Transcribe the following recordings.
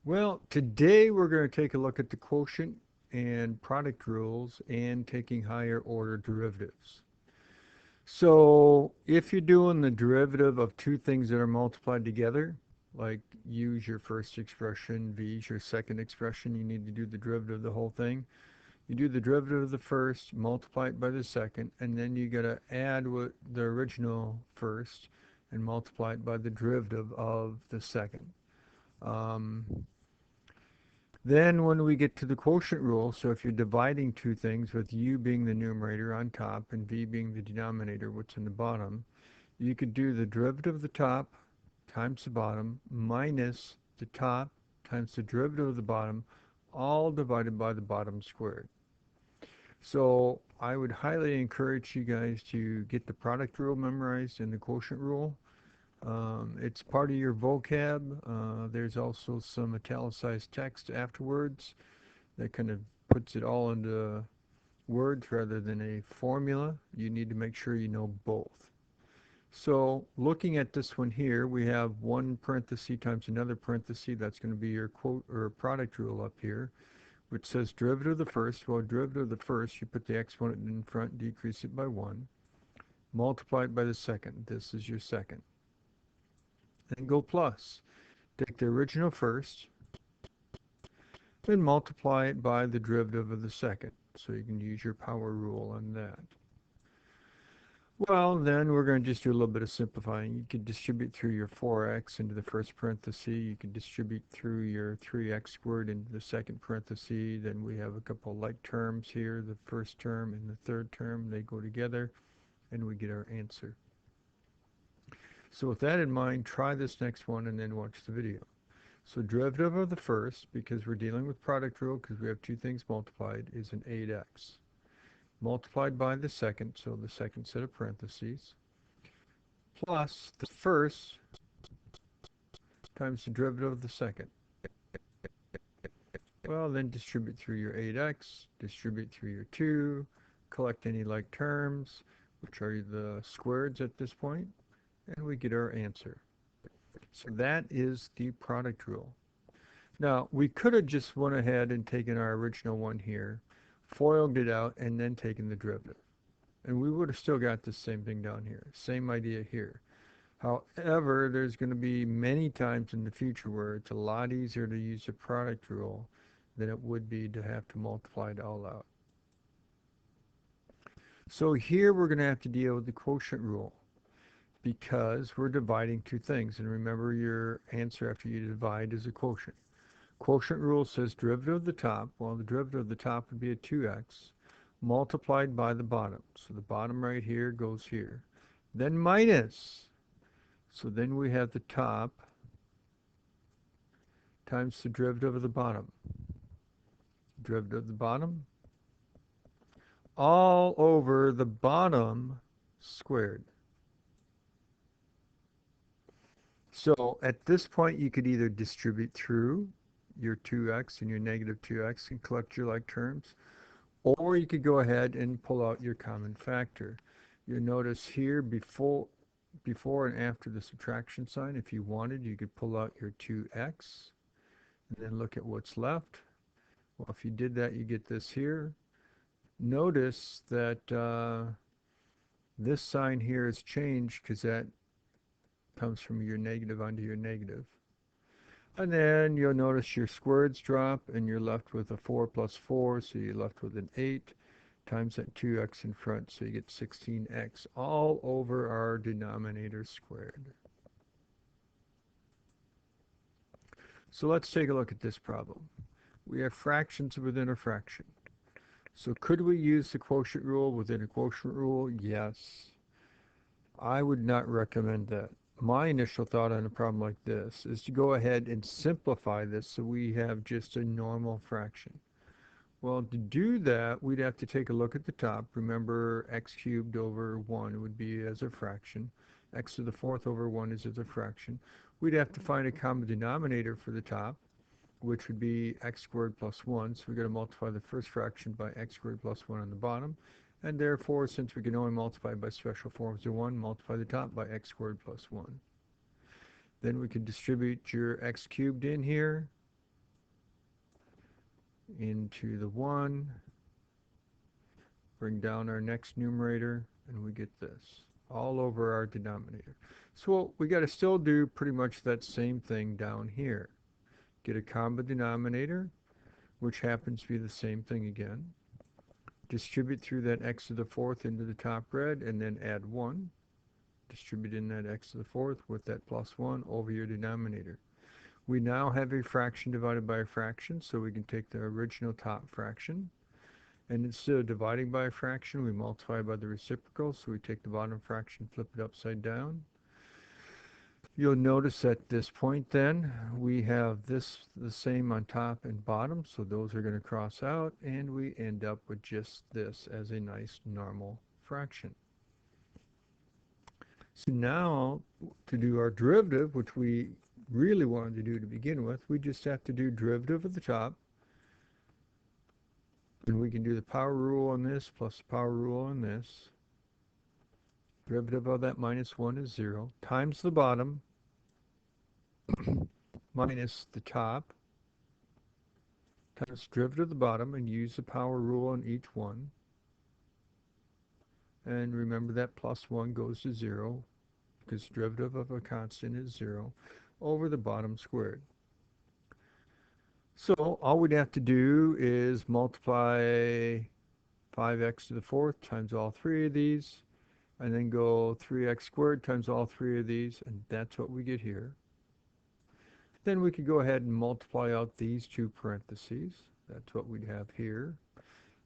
Well, today we're going to take a look at the quotient and product rules and taking higher order derivatives. So if you're doing the derivative of two things that are multiplied together, like use your first expression, v is your second expression, you need to do the derivative of the whole thing. You do the derivative of the first, multiply it by the second, and then you got to add what the original first and multiply it by the derivative of the second. Um, Then when we get to the quotient rule, so if you're dividing two things with u being the numerator on top and v being the denominator, what's in the bottom, you could do the derivative of the top times the bottom minus the top times the derivative of the bottom, all divided by the bottom squared. So I would highly encourage you guys to get the product rule memorized and the quotient rule. It's part of your vocab. There's also some italicized text afterwards that kind of puts it all into words rather than a formula. You need to make sure you know both. So looking at this one here, we have one parenthesis times another parenthesis. That's going to be your quote or product rule up here, which says derivative of the first. Well, derivative of the first, you put the exponent in front, decrease it by 1. Multiply it by the second. This is your second. Then go plus. Take the original first, then multiply it by the derivative of the second. So you can use your power rule on that. Well, then we're going to just do a little bit of simplifying. You could distribute through your 4x into the first parenthesis. You could distribute through your 3x squared into the second parenthesis. Then we have a couple like terms here. The first term and the third term, they go together, and we get our answer. So with that in mind, try this next one and then watch the video. So derivative of the first, because we're dealing with product rule, because we have two things multiplied, is an 8x. Multiplied by the second, so the second set of parentheses, plus the first times the derivative of the second. Well, then distribute through your 8x, distribute through your 2, collect any like terms, which are the squareds at this point, and we get our answer. So that is the product rule. Now, we could have just went ahead and taken our original one here, FOILed it out, and then taken the derivative. And we would have still got the same thing down here. Same idea here. However, there's going to be many times in the future where it's a lot easier to use the product rule than it would be to have to multiply it all out. So here we're going to have to deal with the quotient rule because we're dividing two things. And remember, your answer after you divide is a quotient. Quotient rule says derivative of the top. Well, the derivative of the top would be a 2x multiplied by the bottom. So the bottom right here goes here. Then minus. So then we have the top times the derivative of the bottom. Derivative of the bottom all over the bottom squared. So at this point, you could either distribute through your 2x and your negative 2x and collect your like terms, or you could go ahead and pull out your common factor. You'll notice here before and after the subtraction sign, if you wanted, you could pull out your 2x and then look at what's left. Well, if you did that, you get this here. Notice that this sign here has changed because that comes from your negative onto your negative. And then you'll notice your squareds drop and you're left with a 4 plus 4, so you're left with an 8 times that 2x in front, so you get 16x all over our denominator squared. So let's take a look at this problem. We have fractions within a fraction. So could we use the quotient rule within a quotient rule? Yes. I would not recommend that. My initial thought on a problem like this is to go ahead and simplify this so we have just a normal fraction. Well, to do that, we'd have to take a look at the top. Remember, x cubed over 1 would be as a fraction. X to the fourth over 1 is as a fraction. We'd have to find a common denominator for the top, which would be x squared plus 1. So we're going to multiply the first fraction by x squared plus 1 on the bottom. And therefore, since we can only multiply by special forms of 1, multiply the top by x squared plus 1. Then we can distribute your x cubed in here. into the 1, bring down our next numerator, and we get this all over our denominator. So we got to still do pretty much that same thing down here. Get a common denominator, which happens to be the same thing again. Distribute through that x to the 4th into the top red, and then add 1. Distribute in that x to the 4th with that plus 1 over your denominator. We now have a fraction divided by a fraction, so we can take the original top fraction, and instead of dividing by a fraction, we multiply by the reciprocal, so we take the bottom fraction, flip it upside down. You'll notice at this point then, we have this the same on top and bottom, so those are going to cross out, and we end up with just this as a nice normal fraction. So now, to do our derivative, which we really wanted to do to begin with, we just have to do derivative of the top, and we can do the power rule on this plus the power rule on this. Derivative of that minus 1 is 0, times the bottom minus the top, times derivative of the bottom, and use the power rule on each one. And remember that plus 1 goes to 0, because derivative of a constant is 0, over the bottom squared. So all we'd have to do is multiply 5x to the 4th times all three of these, and then go 3x squared times all three of these, and that's what we get here. Then we could go ahead and multiply out these two parentheses. That's what we'd have here.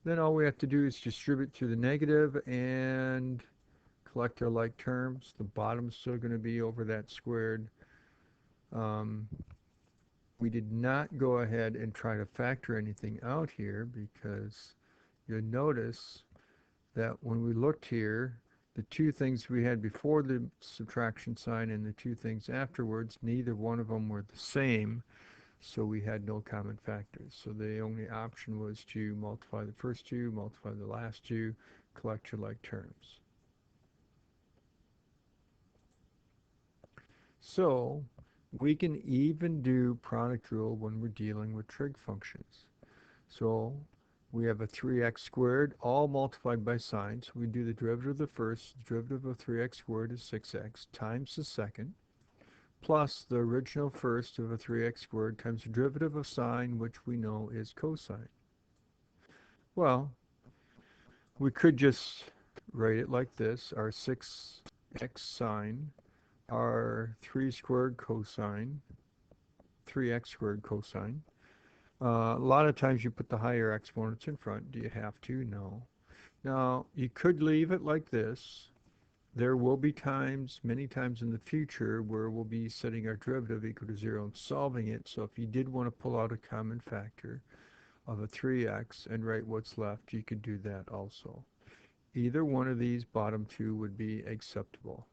Then all we have to do is distribute through the negative and collect our like terms. The bottom's still going to be over that squared. We did not go ahead and try to factor anything out here, because you'll notice that when we looked here, the two things we had before the subtraction sign and the two things afterwards, neither one of them were the same, so we had no common factors. So the only option was to multiply the first two, multiply the last two, collect your like terms. So we can even do product rule when we're dealing with trig functions. So we have a 3x squared, all multiplied by sign. So we do the derivative of the first. The derivative of 3x squared is 6x times the second, plus the original first of a 3x squared times the derivative of sine, which we know is cosine. Well, we could just write it like this. Our 6x sine, our 3 squared cosine, 3x squared cosine. A lot of times you put the higher exponents in front. Do you have to? No. Now, you could leave it like this. There will be times, many times in the future, where we'll be setting our derivative equal to 0 and solving it. So if you did want to pull out a common factor of a 3x and write what's left, you could do that also. Either one of these bottom two would be acceptable.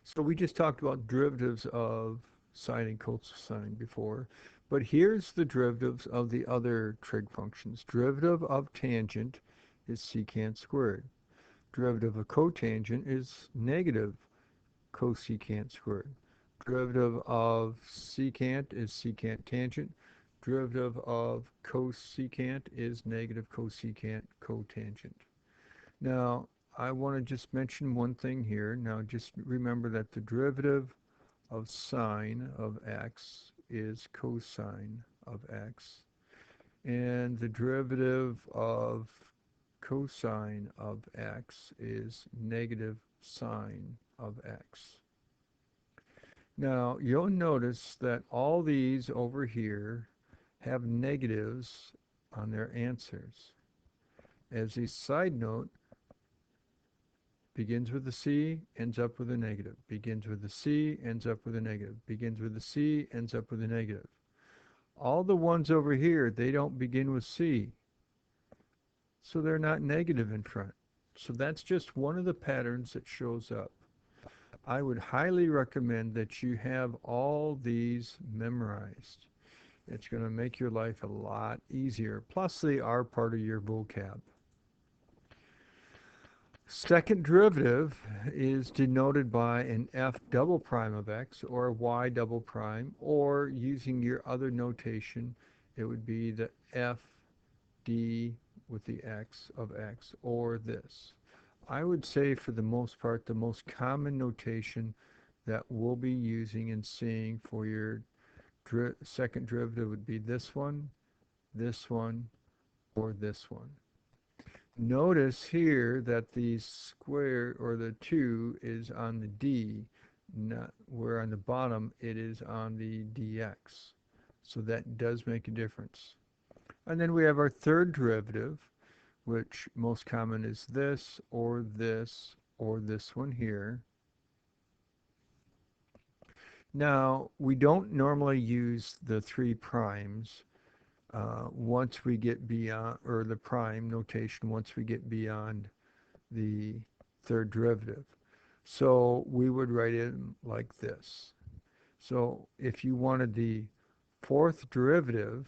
So we just talked about derivatives of sine and cosine before, but here's the derivatives of the other trig functions. Derivative of tangent is secant squared. Derivative of cotangent is negative cosecant squared. Derivative of secant is secant tangent. Derivative of cosecant is negative cosecant cotangent. Now, I want to just mention one thing here. Now, just remember that the derivative of sine of x is cosine of x, and the derivative of cosine of x is negative sine of x. Now, you'll notice that all these over here have negatives on their answers. As a side note, begins with a C, ends up with a negative. Begins with a C, ends up with a negative. Begins with a C, ends up with a negative. All the ones over here, they don't begin with C, so they're not negative in front. So that's just one of the patterns that shows up. I would highly recommend that you have all these memorized. It's going to make your life a lot easier. Plus, they are part of your vocab. Second derivative is denoted by an f double prime of x or a y double prime, or using your other notation, it would be the f d with the x of x, or this. I would say for the most part, the most common notation that we'll be using and seeing for your second derivative would be this one, or this one. Notice here that the square, or the 2, is on the d, not where on the bottom it is on the dx. So that does make a difference. And then we have our third derivative, which most common is this, or this, or this one here. Now, we don't normally use the 3 primes once we get beyond, or the prime notation once we get beyond the third derivative. So we would write it like this. So if you wanted the fourth derivative,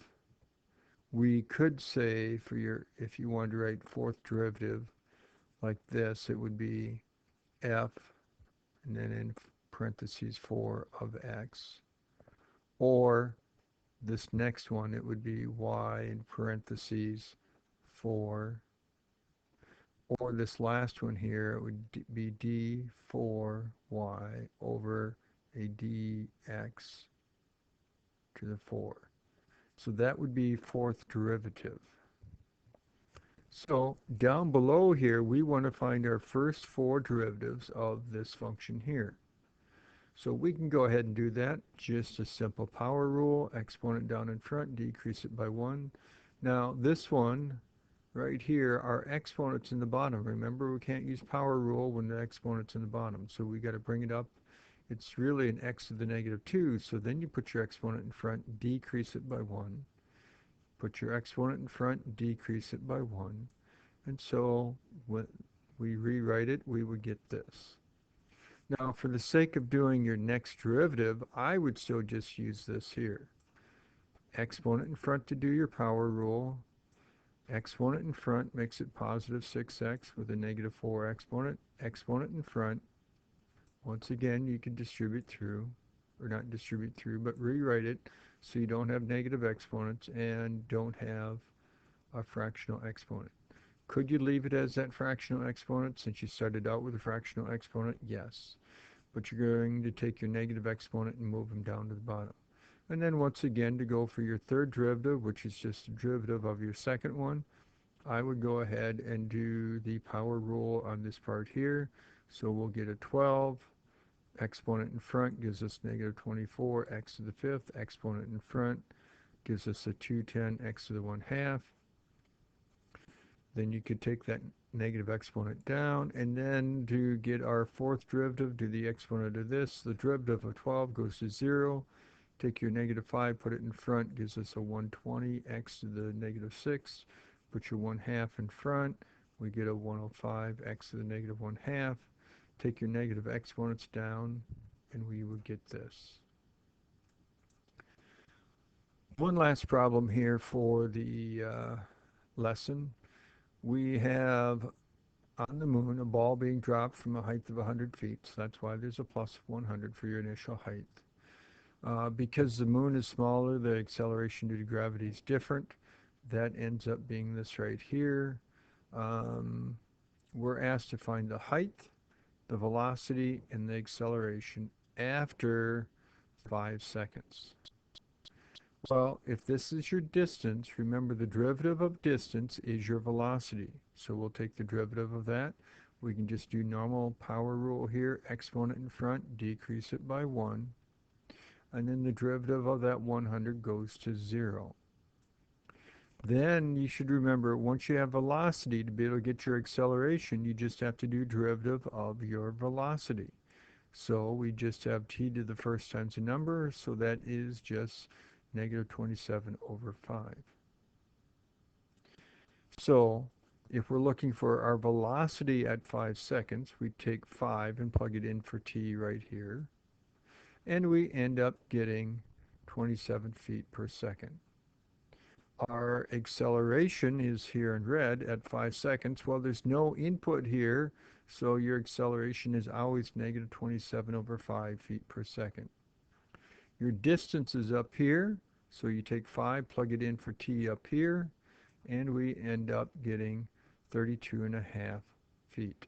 we could say for your, if you wanted to write fourth derivative like this, it would be f, and then in parentheses 4 of x. Or this next one, it would be y in parentheses 4. Or this last one here, it would be d4y over a dx to the 4. So that would be fourth derivative. So down below here, we want to find our first 4 derivatives of this function here. So we can go ahead and do that. Just a simple power rule, exponent down in front, decrease it by 1. Now this one right here, our exponent's in the bottom. Remember, we can't use power rule when the exponent's in the bottom. So we got to bring it up. It's really an x to the negative 2. So then you put your exponent in front, decrease it by 1. Put your exponent in front, decrease it by 1. And so when we rewrite it, we would get this. Now, for the sake of doing your next derivative, I would still just use this here. Exponent in front to do your power rule. Exponent in front makes it positive 6x with a negative 4 exponent. Exponent in front. Once again, you can distribute through, or not distribute through, but rewrite it so you don't have negative exponents and don't have a fractional exponent. Could you leave it as that fractional exponent since you started out with a fractional exponent? Yes. But you're going to take your negative exponent and move them down to the bottom. And then once again, to go for your third derivative, which is just a derivative of your second one, I would go ahead and do the power rule on this part here. So we'll get a 12. Exponent in front gives us negative 24, x to the 5th. Exponent in front gives us a 210, x to the 1/2. Then you could take that negative exponent down, and then to get our fourth derivative, do the exponent of this. The derivative of 12 goes to 0. Take your negative 5, put it in front, gives us a 120, x to the negative 6. Put your 1/2 in front, we get a 105, x to the negative 1/2. Take your negative exponents down, and we would get this. One last problem here for the lesson. We have on the moon a ball being dropped from a height of 100 feet, so that's why there's a plus 100 for your initial height. Because the moon is smaller, the acceleration due to gravity is different. That ends up being this right here. We're asked to find the height, the velocity, and the acceleration after 5 seconds. Well, if this is your distance, remember the derivative of distance is your velocity. So we'll take the derivative of that. We can just do normal power rule here, exponent in front, decrease it by 1. And then the derivative of that 100 goes to 0. Then you should remember, once you have velocity, to be able to get your acceleration, you just have to do derivative of your velocity. So we just have t to the first times a number, so that is just negative 27 over 5. So if we're looking for our velocity at 5 seconds, we take 5 and plug it in for t right here, and we end up getting 27 feet per second. Our acceleration is here in red at 5 seconds. Well, there's no input here, So your acceleration is always negative 27 over 5 feet per second. Your distance is up here, so you take 5, plug it in for t up here, and we end up getting 32.5 feet.